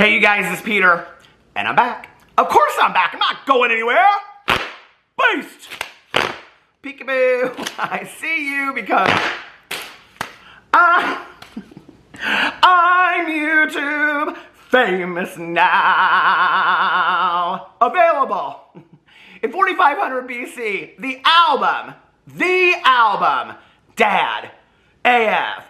Hey you guys, it's Peter, and I'm back. Of course I'm back, I'm not going anywhere. Beast! Peekaboo, I see you because I'm YouTube famous now. Available in 4500 BC, the album, Dad AF.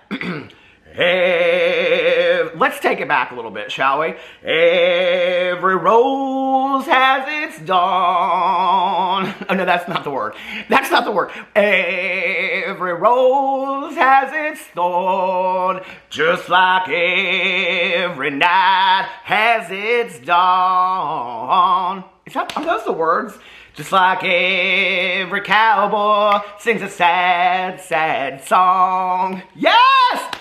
Let's take it back a little bit, shall we? Every rose has its dawn. Oh no, that's not the word. That's not the word. Every rose has its thorn, just like every night has its dawn. Are those the words? Just like every cowboy sings a sad, sad song. Yes!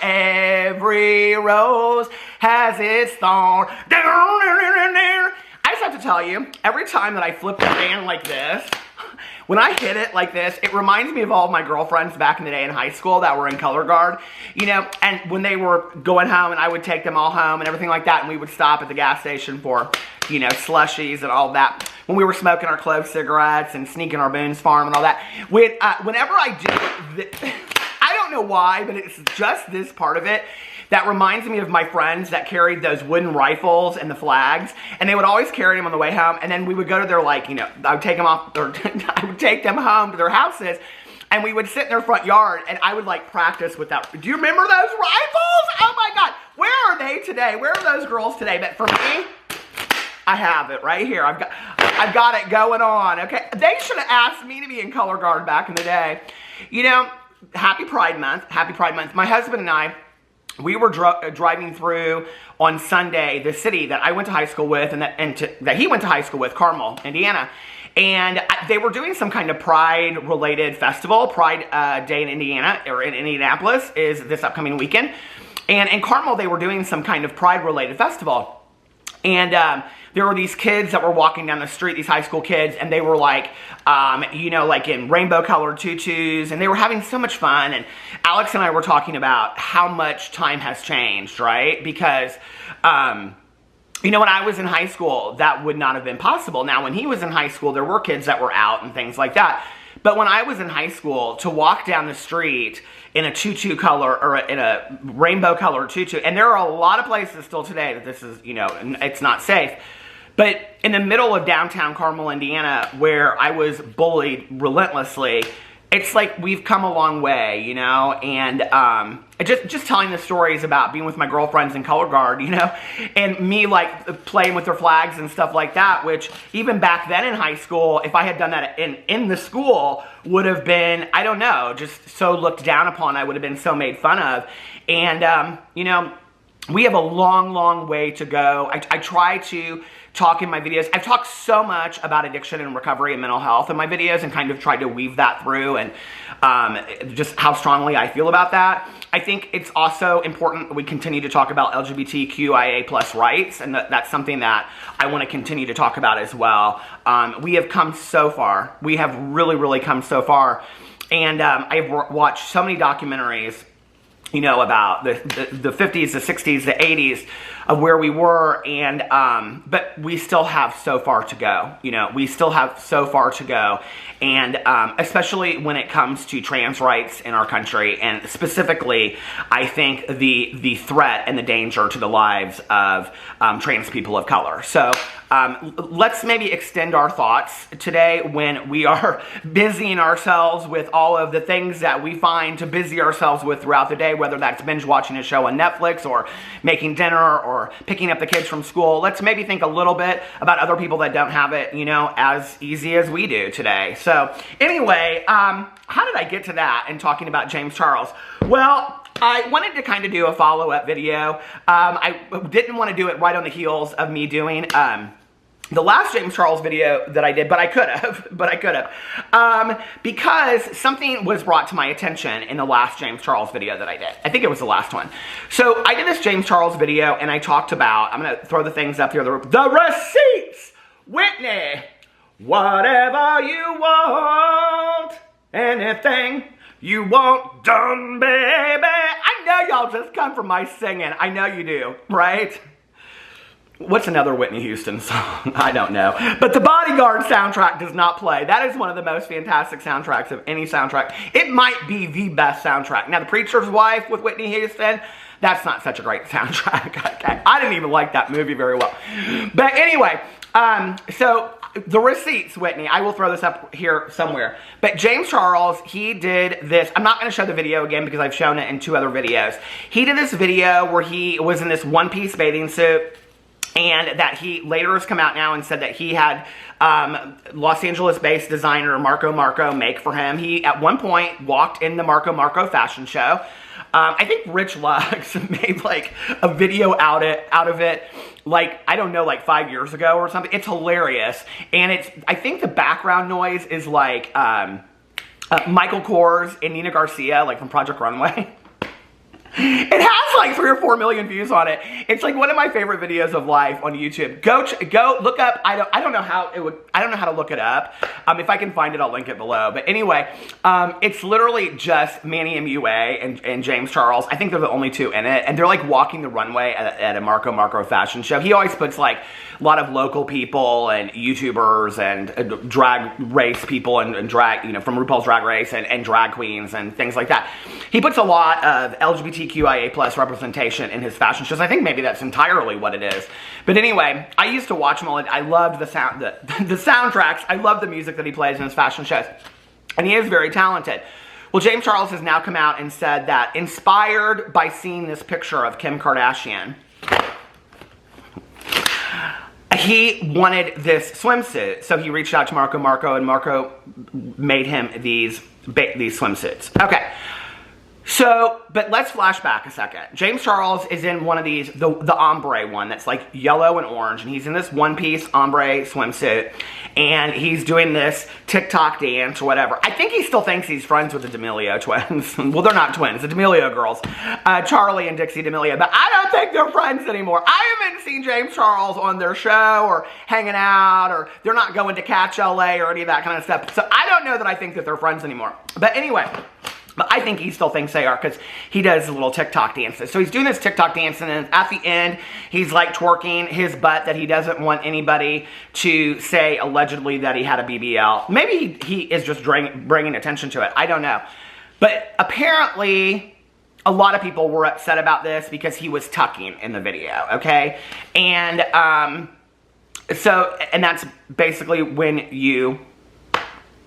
Every rose has its thorn. I just have to tell you, every time that I flip the fan like this, when I hit it like this, it reminds me of all of my girlfriends back in the day in high school that were in color guard, you know, and when they were going home and I would take them all home and everything like that, and we would stop at the gas station for, you know, slushies and all that. When we were smoking our clove cigarettes and sneaking our Boone's Farm and all that. Whenever I do, I don't know why, but it's just this part of it that reminds me of my friends that carried those wooden rifles and the flags, and they would always carry them on the way home, and then we would go to their, like, you know, I would take them off, or I would take them home to their houses, and we would sit in their front yard, and I would, like, practice with that. Do you remember those rifles? Oh my God, where are they today? Where are those girls today? But for me, I have it right here. I've got it going on, okay? They should have asked me to be in color guard back in the day. You know, happy Pride Month, happy Pride Month. My husband and I, we were driving through on Sunday the city that I went to high school with and that he went to high school with, Carmel, Indiana. And they were doing some kind of Pride-related festival. Pride Day in Indiana, or in Indianapolis, is this upcoming weekend. And in Carmel, they were doing some kind of Pride-related festival. And there were these kids that were walking down the street, these high school kids, and they were like, you know, like in rainbow-colored tutus, and they were having so much fun. And Alex and I were talking about how much time has changed, right? Because, you know, when I was in high school, that would not have been possible. Now, when he was in high school, there were kids that were out and things like that. But when I was in high school, to walk down the street in a tutu color, or in a rainbow color tutu, and there are a lot of places still today that this is, you know, it's not safe. But in the middle of downtown Carmel, Indiana, where I was bullied relentlessly, it's like we've come a long way, you know, and just telling the stories about being with my girlfriends in color guard, you know, and me like playing with their flags and stuff like that, which even back then in high school, if I had done that in the school, would have been, I don't know, just so looked down upon. I would have been so made fun of. And, you know, we have a long, long way to go. I try to talk in my videos. I've talked so much about addiction and recovery and mental health in my videos, and kind of tried to weave that through, and just how strongly I feel about that. I think it's also important that we continue to talk about LGBTQIA+ rights, and that's something that I want to continue to talk about as well. We have come so far. We have really, really come so far. And I've watched so many documentaries, you know, about the 50s, the 60s, the 80s, of where we were, and but we still have so far to go. You know, we still have so far to go, and especially when it comes to trans rights in our country, and specifically, I think the threat and the danger to the lives of trans people of color. So let's maybe extend our thoughts today when we are busying ourselves with all of the things that we find to busy ourselves with throughout the day, whether that's binge watching a show on Netflix, or making dinner, or picking up the kids from school. Let's maybe think a little bit about other people that don't have it, you know, as easy as we do today. So anyway, how did I get to that and talking about James Charles? Well, I wanted to kind of do a follow-up video. I didn't want to do it right on the heels of me doing the last James Charles video that I did, but I could have, because something was brought to my attention in the last James Charles video that I did. I think it was the last one. So I did this James Charles video, and I talked about, I'm going to throw the things up here, the receipts, Whitney, whatever you want, anything you want done, baby. I know y'all just come from my singing. I know you do, right? What's another Whitney Houston song? I don't know. But the Bodyguard soundtrack does not play. That is one of the most fantastic soundtracks of any soundtrack. It might be the best soundtrack. Now, The Preacher's Wife with Whitney Houston, that's not such a great soundtrack. Okay. I didn't even like that movie very well. But anyway, so the receipts, Whitney, I will throw this up here somewhere. But James Charles, he did this. I'm not going to show the video again because I've shown it in 2 other videos. He did this video where he was in this one-piece bathing suit. And that he later has come out now and said that he had Los Angeles-based designer Marco make for him. He, at one point, walked in the Marco fashion show. I think Rich Lux made, like, a video out of it, like, I don't know, like 5 years ago or something. It's hilarious. And it's, I think the background noise is, like, Michael Kors and Nina Garcia, like, from Project Runway. It has like 3 or 4 million views on it. It's like one of my favorite videos of life on YouTube. Go look up. I don't know how it would. I don't know how to look it up. If I can find it, I'll link it below. But anyway, it's literally just Manny MUA and James Charles. I think they're the only 2 in it, and they're like walking the runway at a Marco fashion show. He always puts like a lot of local people and YouTubers and drag race people and drag, you know, from RuPaul's Drag Race and drag queens and things like that. He puts a lot of LGBTQIA+ representation in his fashion shows. I think maybe that's entirely what it is. But anyway, I used to watch him all. I loved the soundtracks. I love the music that he plays in his fashion shows. And he is very talented. Well, James Charles has now come out and said that, inspired by seeing this picture of Kim Kardashian, he wanted this swimsuit. So he reached out to Marco, and Marco made him these swimsuits. Okay. So, but let's flash back a second. James Charles is in one of these, the ombre one that's like yellow and orange, and he's in this one-piece ombre swimsuit, and he's doing this TikTok dance or whatever. I think he still thinks he's friends with the D'Amelio twins. Well, they're not twins, the D'Amelio girls, Charlie and Dixie D'Amelio, but I don't think they're friends anymore. I haven't seen James Charles on their show or hanging out, or they're not going to Catch LA or any of that kind of stuff. So I don't know that I think that they're friends anymore. But anyway, but I think he still thinks they are, because he does little TikTok dances. So he's doing this TikTok dance, and then at the end, he's like twerking his butt that he doesn't want anybody to say allegedly that he had a BBL. Maybe he is just bringing attention to it. I don't know. But apparently, a lot of people were upset about this because he was tucking in the video, okay? And and that's basically when you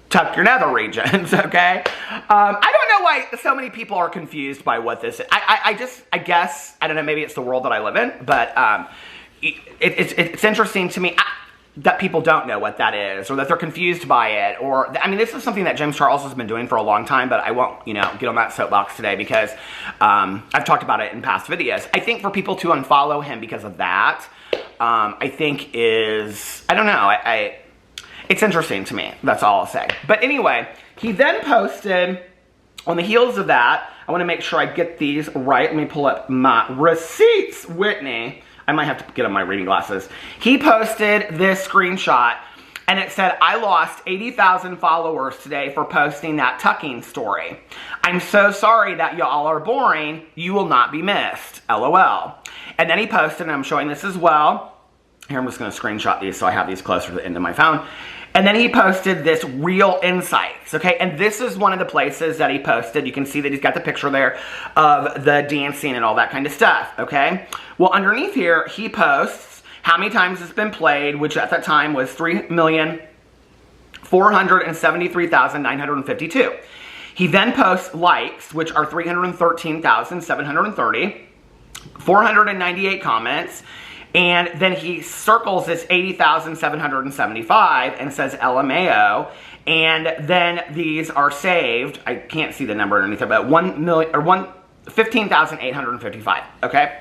tuck your nether regions, okay? I don't know why so many people are confused by what this is. I guess, I don't know, maybe it's the world that I live in, but it's interesting to me that people don't know what that is, or that they're confused by it, or, I mean, this is something that James Charles has been doing for a long time, but I won't, you know, get on that soapbox today because I've talked about it in past videos. I think for people to unfollow him because of that, I think is, I don't know, it's interesting to me. That's all I'll say. But anyway, he then posted, on the heels of that, I want to make sure I get these right. Let me pull up my receipts, Whitney. I might have to get on my reading glasses. He posted this screenshot, and it said, I lost 80,000 followers today for posting that tucking story. I'm so sorry that y'all are boring. You will not be missed. LOL. And then he posted, and I'm showing this as well. Here, I'm just going to screenshot these so I have these closer to the end of my phone. And then he posted this Real Insights, okay? And this is one of the places that he posted. You can see that he's got the picture there of the dancing and all that kind of stuff, okay? Well, underneath here, he posts how many times it's been played, which at that time was 3,473,952. He then posts likes, which are 313,730, 498 comments, and then he circles this 80,775 and says LMAO, and then these are saved. I can't see the number underneath it, but 15,855. Okay,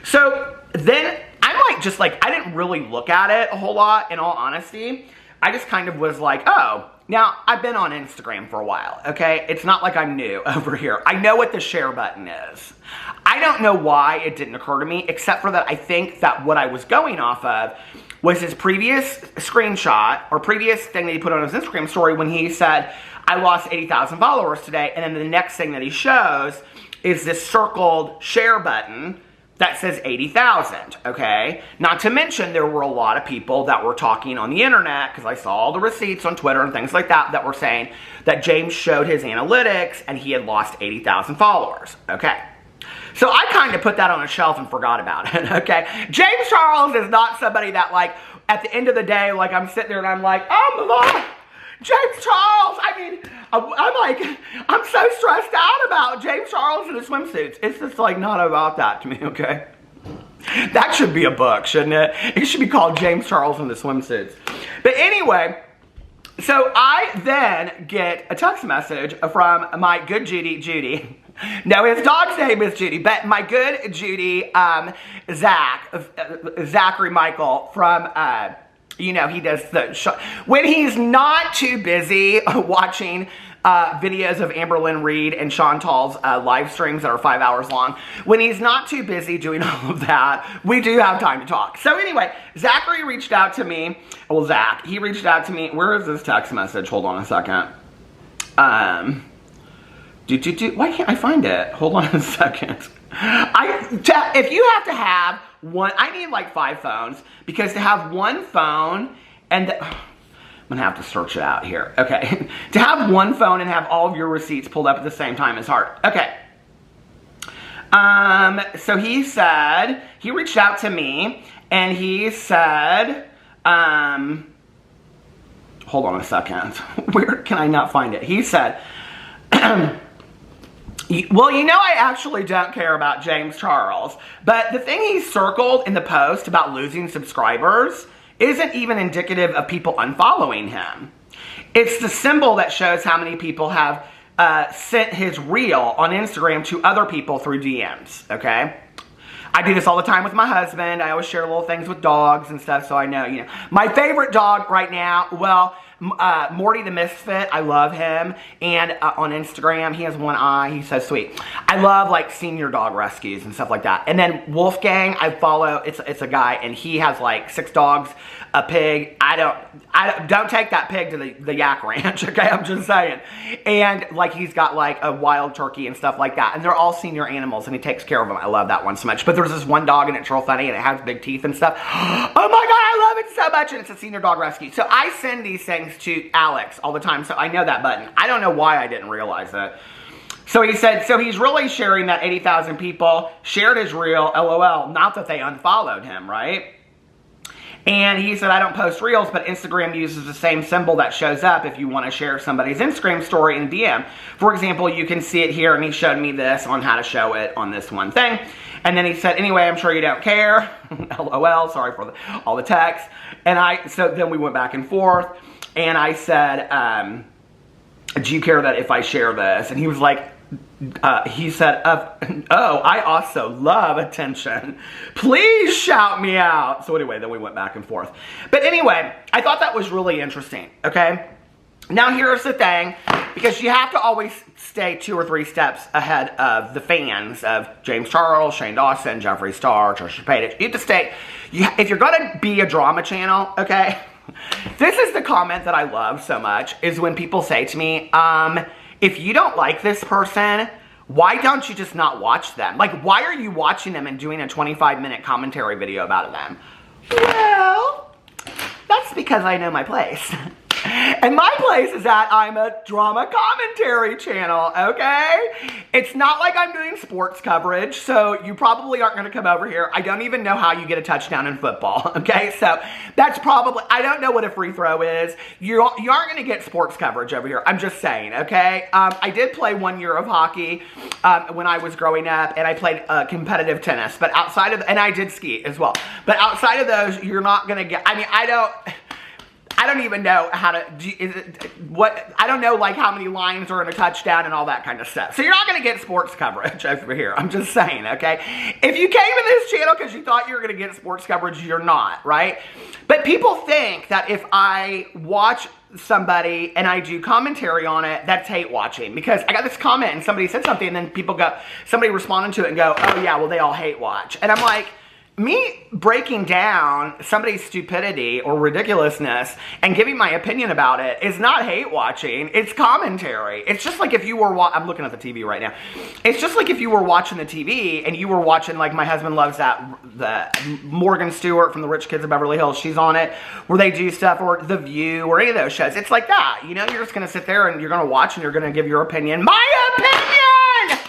so then I'm like, just like, I didn't really look at it a whole lot, in all honesty. I just kind of was like, oh, now I've been on Instagram for a while, okay? It's not like I'm new over here. I know what the share button is. I don't know why it didn't occur to me, except for that I think that what I was going off of was his previous screenshot, or previous thing that he put on his Instagram story when he said, I lost 80,000 followers today, and then the next thing that he shows is this circled share button that says 80,000, okay? Not to mention there were a lot of people that were talking on the internet, because I saw all the receipts on Twitter and things like that, that were saying that James showed his analytics and he had lost 80,000 followers, okay? So I kind of put that on a shelf and forgot about it, okay? James Charles is not somebody that, like, at the end of the day, like, I'm sitting there and I'm like, oh my Lord, James Charles, I mean, I'm so stressed out about James Charles and his swimsuits. It's just, like, not about that to me, okay? That should be a book, shouldn't it? It should be called James Charles and the Swimsuits. But anyway, so I then get a text message from my good Judy. No, his dog's name is Judy, but my good Judy, Zachary Michael from, you know, he does the when he's not too busy watching videos of Amberlynn Reed and Chantal's live streams that are 5 hours long. When he's not too busy doing all of that, we do have time to talk. So anyway, Zachary reached out to me. Well, Zach, he reached out to me. Where is this text message? Hold on a second. Why can't I find it? Hold on a second. If you have to have one, I need like 5 phones, because to have one phone and I'm gonna have to search it out here. Okay, to have one phone and have all of your receipts pulled up at the same time is hard. Okay. So he said, he reached out to me and he said, hold on a second. Where can I not find it? He said, well, you know, I actually don't care about James Charles, but the thing he circled in the post about losing subscribers isn't even indicative of people unfollowing him. It's the symbol that shows how many people have sent his reel on Instagram to other people through DMs, okay? I do this all the time with my husband. I always share little things with dogs and stuff, so I know, you know. My favorite dog right now, well, Morty the Misfit, I love him, and on Instagram, he has one eye, he's so sweet. I love, like, senior dog rescues and stuff like that. And then Wolfgang, I follow, it's a guy, and he has, like, 6 dogs, a pig. I don't take that pig to the yak ranch, okay, I'm just saying. And, like, he's got, like, a wild turkey and stuff like that, and they're all senior animals, and he takes care of them. I love that one so much. But there's this one dog, and it's real funny, and it has big teeth and stuff. Oh my God, I love it so much, and it's a senior dog rescue. So I send these things to Alex all the time, so I know that button. I don't know why I didn't realize it. So he said, so he's really sharing that 80,000 people shared his reel, LOL. Not that they unfollowed him, right? And he said, I don't post reels, but Instagram uses the same symbol that shows up if you want to share somebody's Instagram story in DM. For example, you can see it here, and he showed me this on how to show it on this one thing. And then he said, anyway, I'm sure you don't care. LOL, sorry for all the text. And so then we went back and forth. And I said, do you care that if I share this? And he was like, he said, oh, I also love attention. Please shout me out. So anyway, then we went back and forth. But anyway, I thought that was really interesting, okay? Now here's the thing, because you have to always stay 2 or 3 steps ahead of the fans of James Charles, Shane Dawson, Jeffree Star, Trisha Paytas. You have to stay, if you're going to be a drama channel, okay? This is the comment that I love so much, is when people say to me, if you don't like this person, why don't you just not watch them? Like, why are you watching them and doing a 25-minute commentary video about them? Well, that's because I know my place. And my place is that I'm a drama commentary channel, okay? It's not like I'm doing sports coverage, so you probably aren't going to come over here. I don't even know how you get a touchdown in football, okay? So that's probably, I don't know what a free throw is. You aren't going to get sports coverage over here. I'm just saying, okay? I did play 1 year of hockey when I was growing up, and I played competitive tennis, but outside of, and I did ski as well. But outside of those, you're not going to get, I mean, I don't even know how to, I don't know like how many lines are in a touchdown and all that kind of stuff. So you're not going to get sports coverage over here. I'm just saying, okay? If you came to this channel because you thought you were going to get sports coverage, you're not, right? But people think that if I watch somebody and I do commentary on it, that's hate watching. Because I got this comment and somebody said something and then people go, somebody responded to it and go, oh yeah, well they all hate watch. And I'm like, me breaking down somebody's stupidity or ridiculousness and giving my opinion about it is not hate watching, it's commentary. It's just like if you were, I'm looking at the TV right now. It's just like if you were watching the TV and you were watching, like my husband loves the Morgan Stewart from the Rich Kids of Beverly Hills, she's on it, where they do stuff, or The View, or any of those shows. It's like that, you know, you're just gonna sit there and you're gonna watch and you're gonna give your opinion. My opinion!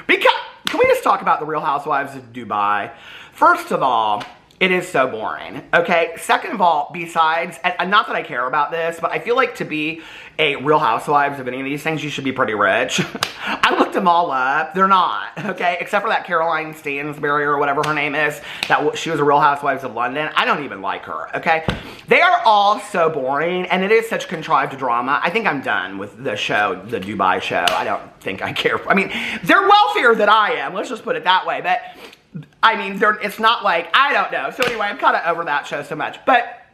Because, can we just talk about the Real Housewives of Dubai? First of all, it is so boring, okay? Second of all, besides, and not that I care about this, but I feel like to be a Real Housewives of any of these things, you should be pretty rich. I looked them all up. They're not, okay? Except for that Caroline Stansbury or whatever her name is. She was a Real Housewives of London. I don't even like her, okay? They are all so boring, and it is such contrived drama. I think I'm done with the show, the Dubai show. I don't think I care. I mean, they're wealthier than I am. Let's just put it that way. But I mean, it's not like, I don't know. So anyway, I'm kind of over that show so much. But,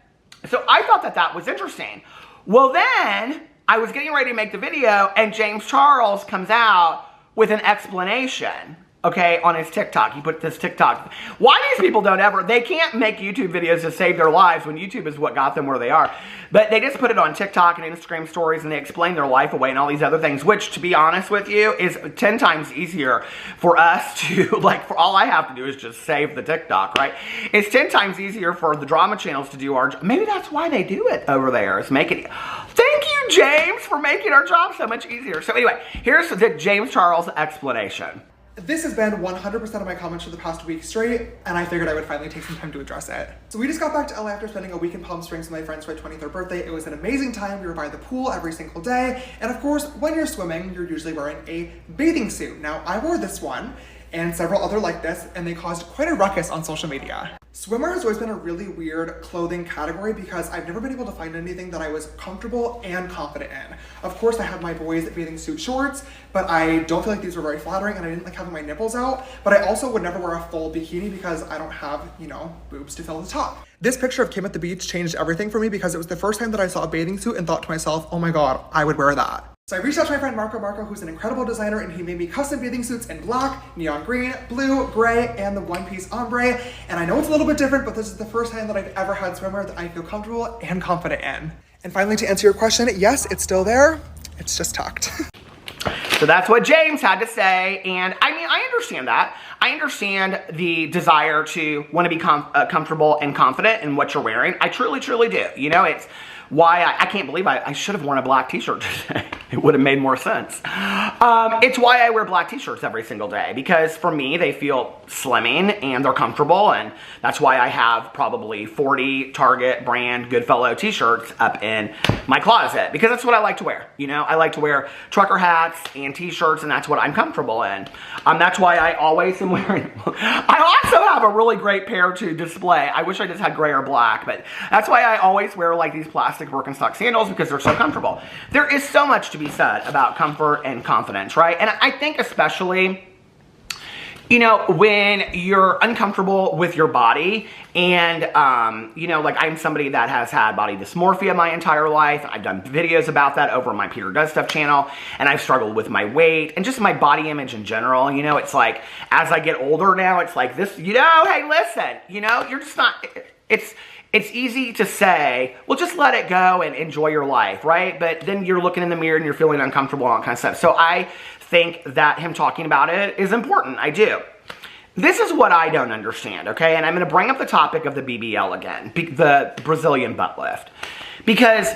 so I thought that that was interesting. Well then, I was getting ready to make the video and James Charles comes out with an explanation, okay, on his TikTok. He put this TikTok. Why these people don't ever, they can't make YouTube videos to save their lives when YouTube is what got them where they are. But they just put it on TikTok and Instagram stories and they explain their life away and all these other things, which to be honest with you is 10 times easier for us to, like, for all I have to do is just save the TikTok, right? It's 10 times easier for the drama channels to do our, maybe that's why they do it over there, is make it, thank you James for making our job so much easier. So anyway, here's the James Charles explanation. This has been 100% of my comments for the past week straight, and I figured I would finally take some time to address it. So we just got back to LA after spending a week in Palm Springs with my friends for my 23rd birthday. It was an amazing time. We were by the pool every single day. And of course, when you're swimming, you're usually wearing a bathing suit. Now, I wore this one and several other like this, and they caused quite a ruckus on social media. Swimwear has always been a really weird clothing category because I've never been able to find anything that I was comfortable and confident in. Of course, I have my boys' bathing suit shorts, but I don't feel like these were very flattering and I didn't like having my nipples out, but I also would never wear a full bikini because I don't have, you know, boobs to fill the top. This picture of Kim at the beach changed everything for me because it was the first time that I saw a bathing suit and thought to myself, oh my God, I would wear that. So I reached out to my friend Marco, who's an incredible designer, and he made me custom bathing suits in black, neon green, blue, gray, and the one-piece ombre. And I know it's a little bit different, but this is the first time that I've ever had swimwear that I feel comfortable and confident in. And finally, to answer your question, yes, it's still there. It's just tucked. So that's what James had to say, and I mean, I understand that. I understand the desire to want to be comfortable and confident in what you're wearing. I truly, truly do. You know, it's why I can't believe I should have worn a black t-shirt today. It would have made more sense. It's why I wear black t-shirts every single day, because for me, they feel slimming and they're comfortable, and that's why I have probably 40 Target brand Goodfellow t-shirts up in my closet, because that's what I like to wear. You know, I like to wear trucker hats and t-shirts, and that's what I'm comfortable in. That's why I always am wearing, I also have a really great pair to display. I wish I just had gray or black, but that's why I always wear like these plastic Birkenstock sandals, because they're so comfortable. There is so much to be said about comfort and confidence, right? And I think especially, you know, when you're uncomfortable with your body and, you know, like I'm somebody that has had body dysmorphia my entire life. I've done videos about that over my Peter Does Stuff channel, and I've struggled with my weight and just my body image in general. You know, it's like, as I get older now, it's like this, you know, hey, listen, you know, you're just not, it's easy to say, well, just let it go and enjoy your life, right? But then you're looking in the mirror and you're feeling uncomfortable and all that kind of stuff. So I think that him talking about it is important. I do. This is what I don't understand, okay? And I'm going to bring up the topic of the BBL again, the Brazilian butt lift. Because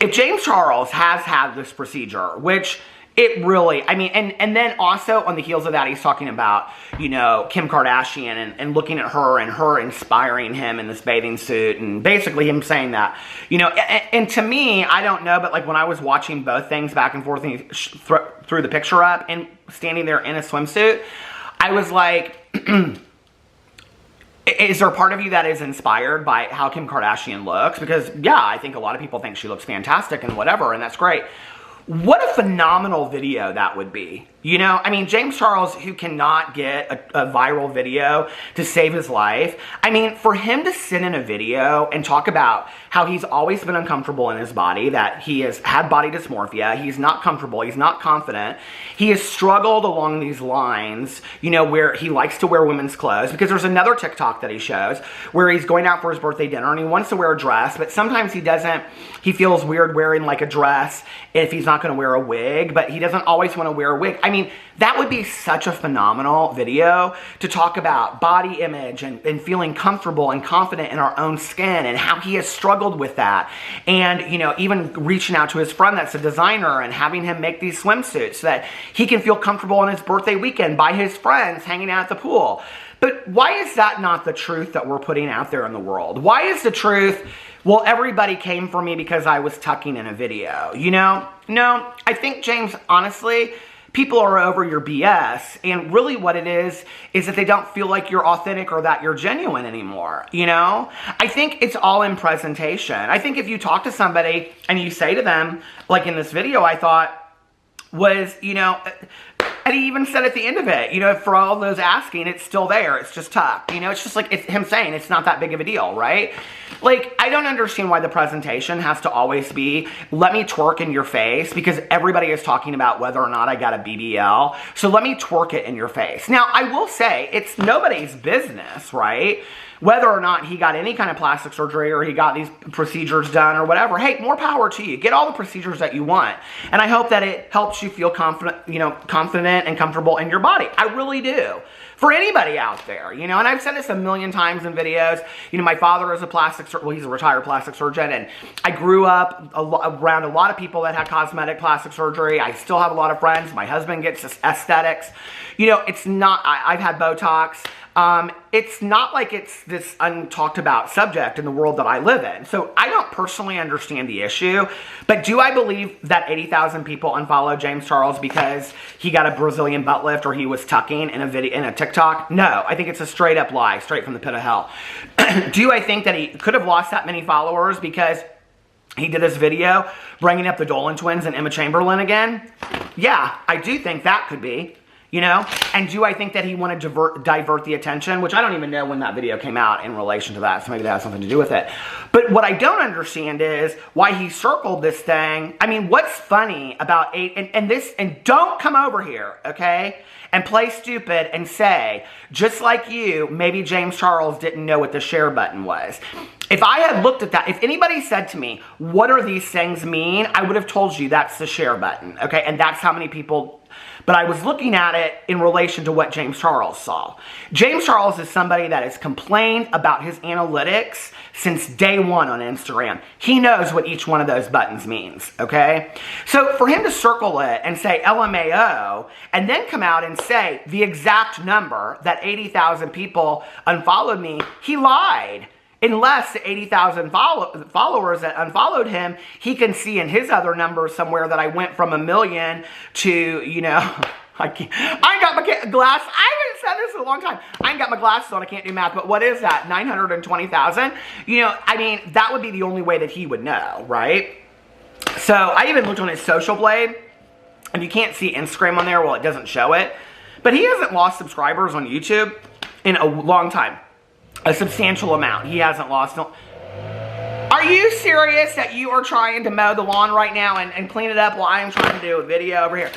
if James Charles has had this procedure, which it really, I mean, and then also on the heels of that, he's talking about, you know, Kim Kardashian and looking at her and her inspiring him in this bathing suit, and basically him saying that, you know, and to me, I don't know, but like when I was watching both things back and forth and he threw the picture up and standing there in a swimsuit, I was like, is there a part of you that is inspired by how Kim Kardashian looks? Because yeah, I think a lot of people think she looks fantastic and whatever, and that's great. what a phenomenal video that would be. You know, I mean, James Charles, who cannot get a viral video to save his life. I mean, for him to sit in a video and talk about how he's always been uncomfortable in his body, that he has had body dysmorphia, he's not comfortable, he's not confident, he has struggled along these lines, you know, where he likes to wear women's clothes, because there's another TikTok that he shows where he's going out for his birthday dinner and he wants to wear a dress, but sometimes he doesn't, he feels weird wearing like a dress if he's not going to wear a wig, but he doesn't always want to wear a wig. I mean, that would be such a phenomenal video to talk about body image and feeling comfortable and confident in our own skin and how he has struggled with that. And, you know, even reaching out to his friend that's a designer and having him make these swimsuits so that he can feel comfortable on his birthday weekend by his friends hanging out at the pool. But why is that not the truth that we're putting out there in the world? Why is the truth, well, everybody came for me because I was tucking in a video, you know? No, I think, James, honestly, people are over your BS, and really what it is that they don't feel like you're authentic or that you're genuine anymore, you know? I think it's all in presentation. I think if you talk to somebody and you say to them, like in this video I thought was, you know, and he even said at the end of it, you know, for all those asking, it's still there. It's just tucked. You know, it's just like it's him saying it's not that big of a deal, right? Like, I don't understand why the presentation has to always be, let me twerk in your face, because everybody is talking about whether or not I got a BBL. So let me twerk it in your face. Now, I will say, it's nobody's business, right? Whether or not he got any kind of plastic surgery or he got these procedures done or whatever, hey, more power to you. Get all the procedures that you want. And I hope that it helps you feel confident, you know, confident and comfortable in your body. I really do. For anybody out there, you know, and I've said this a million times in videos. You know, my father is a plastic surgeon, well, he's a retired plastic surgeon, and I grew up around a lot of people that had cosmetic plastic surgery. I still have a lot of friends. My husband gets aesthetics. You know, it's not, I've had Botox. It's not like it's this untalked about subject in the world that I live in. So I don't personally understand the issue, but do I believe that 80,000 people unfollowed James Charles because he got a Brazilian butt lift or he was tucking in a video, in a TikTok? No, I think it's a straight up lie, straight from the pit of hell. Do I think that he could have lost that many followers because he did this video bringing up the Dolan twins and Emma Chamberlain again? Yeah, I do think that could be. You know, and do I think that he wanted to divert the attention, which I don't even know when that video came out in relation to that, so maybe that has something to do with it. But what I don't understand is why he circled this thing. I mean, what's funny about and don't come over here, okay, and play stupid and say, just like you, maybe James Charles didn't know what the share button was. If I had looked at that, if anybody said to me, what are these things mean, I would have told you that's the share button, okay, and that's how many people. But I was looking at it in relation to what James Charles saw. James Charles is somebody that has complained about his analytics since day one on Instagram. He knows what each one of those buttons means, okay? So for him to circle it and say LMAO, and then come out and say the exact number that 80,000 people unfollowed me, he lied. Unless the 80,000 followers that unfollowed him, he can see in his other numbers somewhere that I went from 1 million to, you know, I ain't got my glass. I haven't said this in a long time. I ain't got my glasses on. I can't do math. But what is that? 920,000? You know, I mean, that would be the only way that he would know, right? So I even looked on his social blade, and you can't see Instagram on there. Well, it doesn't show it. But he hasn't lost subscribers on YouTube in a long time. A substantial amount. He hasn't lost. Are you serious that you are trying to mow the lawn right now and clean it up while I am trying to do a video over here?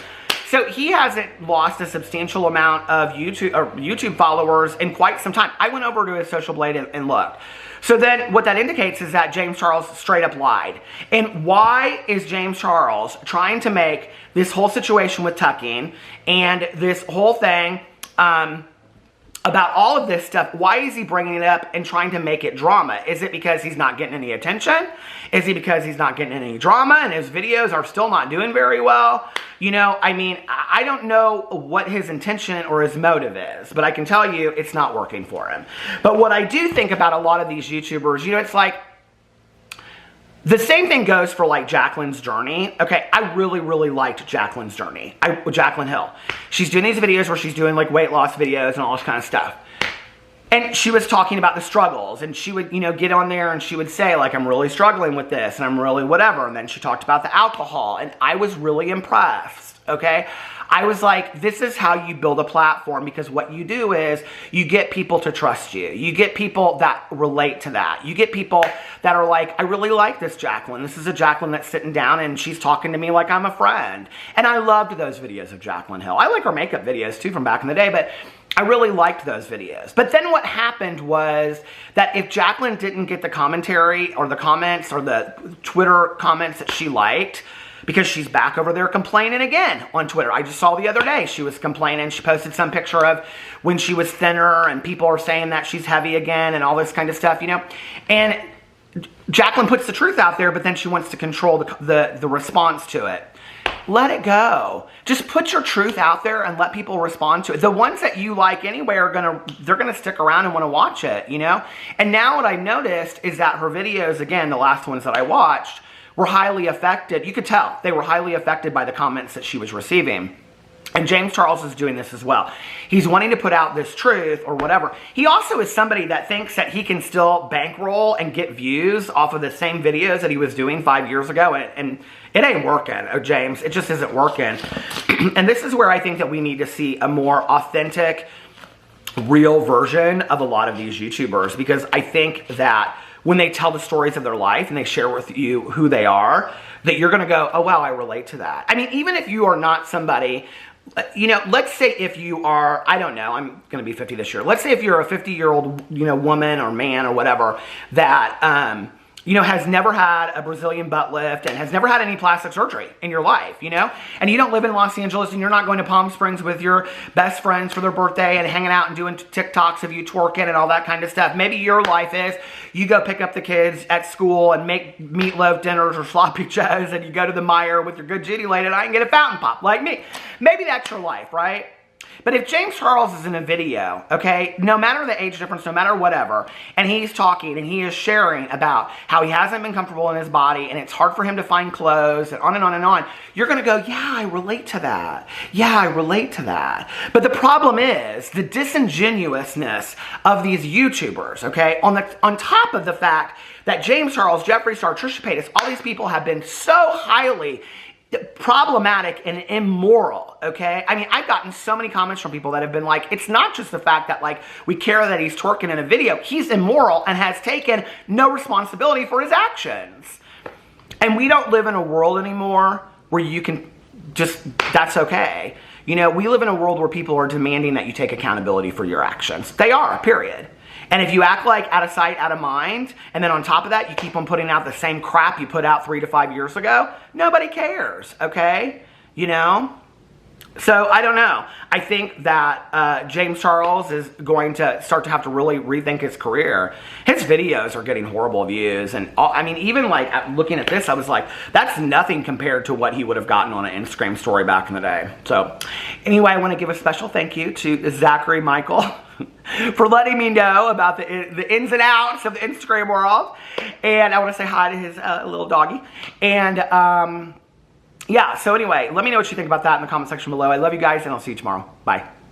So he hasn't lost a substantial amount of YouTube followers in quite some time. I went over to his social blade and looked. So then what that indicates is that James Charles straight up lied. And why is James Charles trying to make this whole situation with tucking and this whole thing about all of this stuff, why is he bringing it up and trying to make it drama? Is it because he's not getting any attention? Is it because he's not getting any drama and his videos are still not doing very well? You know, I mean, I don't know what his intention or his motive is, but I can tell you it's not working for him. But what I do think about a lot of these YouTubers, you know, it's like, the same thing goes for like Jaclyn's journey. Okay, I really, really liked Jaclyn's journey. Jaclyn Hill. She's doing these videos where she's doing like weight loss videos and all this kind of stuff. And she was talking about the struggles, and she would, you know, get on there and she would say, like, I'm really struggling with this, and I'm really whatever. And then she talked about the alcohol, and I was really impressed, okay? I was like, this is how you build a platform, because what you do is you get people to trust you. You get people that relate to that. You get people that are like, I really like this Jaclyn. This is a Jaclyn that's sitting down and she's talking to me like I'm a friend. And I loved those videos of Jaclyn Hill. I like her makeup videos too from back in the day, but I really liked those videos. But then what happened was that if Jaclyn didn't get the commentary or the comments or the Twitter comments that she liked, because she's back over there complaining again on Twitter. I just saw the other day she was complaining. She posted some picture of when she was thinner and people are saying that she's heavy again and all this kind of stuff, you know. And Jaclyn puts the truth out there, but then she wants to control the response to it. Let it go. Just put your truth out there and let people respond to it. The ones that you like anyway they're gonna stick around and want to watch it, you know. And now what I noticed is that her videos, again, the last ones that I watched, were highly affected. You could tell they were highly affected by the comments that she was receiving. And James Charles is doing this as well. He's wanting to put out this truth or whatever. He also is somebody that thinks that he can still bankroll and get views off of the same videos that he was doing 5 years ago. And it ain't working, James. It just isn't working. And this is where I think that we need to see a more authentic, real version of a lot of these YouTubers. Because I think that when they tell the stories of their life and they share with you who they are, that you're gonna go, oh wow, I relate to that. I mean, even if you are not somebody, you know, let's say if you are, I don't know, I'm gonna be 50 this year. Let's say if you're a 50-year-old, you know, woman or man or whatever that, you know, has never had a Brazilian butt lift and has never had any plastic surgery in your life, you know? And you don't live in Los Angeles and you're not going to Palm Springs with your best friends for their birthday and hanging out and doing TikToks of you twerking and all that kind of stuff. Maybe your life is you go pick up the kids at school and make meatloaf dinners or sloppy joes, and you go to the Meijer with your good Judy lady tonight and get a fountain pop like me. Maybe that's your life, right? But if James Charles is in a video, okay, no matter the age difference, no matter whatever, and he's talking and he is sharing about how he hasn't been comfortable in his body and it's hard for him to find clothes and on and on and on, you're going to go, yeah, I relate to that. Yeah, I relate to that. But the problem is the disingenuousness of these YouTubers, okay, on top of the fact that James Charles, Jeffree Star, Trisha Paytas, all these people have been so highly problematic and immoral, okay? I mean, I've gotten so many comments from people that have been like, it's not just the fact that, like, we care that he's twerking in a video. He's immoral and has taken no responsibility for his actions. And we don't live in a world anymore where you can just, that's okay. You know, we live in a world where people are demanding that you take accountability for your actions. They are, period. And if you act like out of sight, out of mind, and then on top of that, you keep on putting out the same crap you put out 3 to 5 years ago, nobody cares, okay? You know? So, I don't know. I think that James Charles is going to start to have to really rethink his career. His videos are getting horrible views. And, I mean, even, like, looking at this, I was like, that's nothing compared to what he would have gotten on an Instagram story back in the day. So, anyway, I want to give a special thank you to Zachary Michael for letting me know about the ins and outs of the Instagram world. And I want to say hi to his little doggy. And, yeah, so anyway, let me know what you think about that in the comment section below. I love you guys, and I'll see you tomorrow. Bye.